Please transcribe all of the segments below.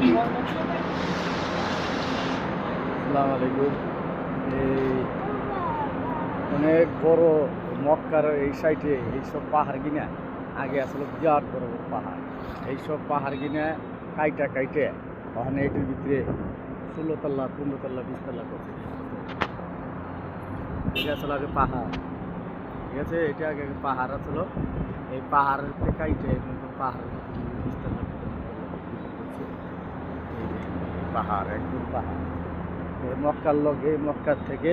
আসসালামু আলাইকুম। এই অনেক বড় মক্কার এই সাইডে এইসব পাহাড় কিনা আগে আসলে বিরাট বড় বড় পাহাড়। এইসব পাহাড় কিনা কাইটে ওখানে এটির ভিতরে 16 তলা 15 তলা 20 তলা করছে। এটা আসলে আগে পাহাড়, ঠিক আছে। এটা আগে পাহাড় আসলো, এই পাহাড়ের কাইটে নতুন পাহাড়ের ভিতরে 20 তলা 15 তলা করছে। এই পাহাড় একদম পাহাড়। মক্কার লগে মক্কার থেকে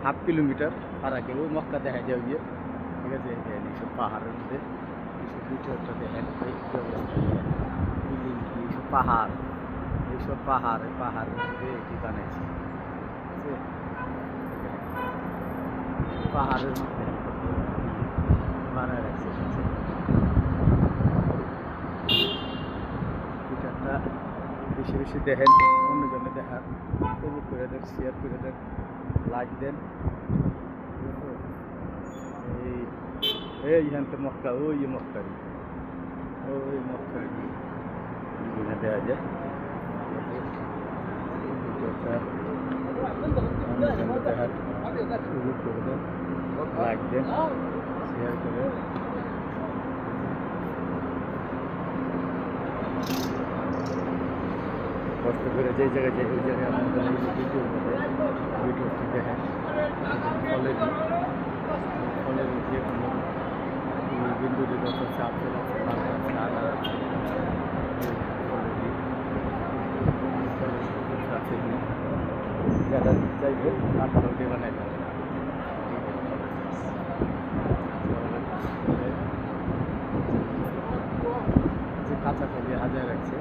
1/2 কিলোমিটার ফারাক ওই মক্কা দেখা যায় গিয়ে, ঠিক আছে। এইসব পাহাড়ের মধ্যে এইসব ভিডিওটা দেখেন, এই কী অবস্থা, বিল্ডিং কি এইসব পাহাড়, এইসব পাহাড়ের মধ্যে এটি বানাইছে, ঠিক আছে। পাহাড়ের মধ্যে বানায় রাখছে, ঠিক আছে। ভিডিওটা বেশি বেশি দেখেন, অন্যজনে দেখান, ফেসবুক করে দেন, শেয়ার করে দেন, লাইক দেন। এইখান থেকে মক্কা, ওই মক্কারি এখানে দেওয়া যায়। ভিডিওটা অন্যজনে দেখার সুযোগ করে দেন, লাইক দেন, শেয়ার করেন। কষ্ট করে যে জায়গায় যাই ওই জায়গায় আমাদের ভিডিওটি দেখেন। ফলের যে কোনো বিন্দুটি বছর আপেল আছে, মালটা আছে, আনার আছে, আছে যারা চাইবে আপনাকে বানাই দেবে। যে কাঁচা কবি হাজার রাখছে।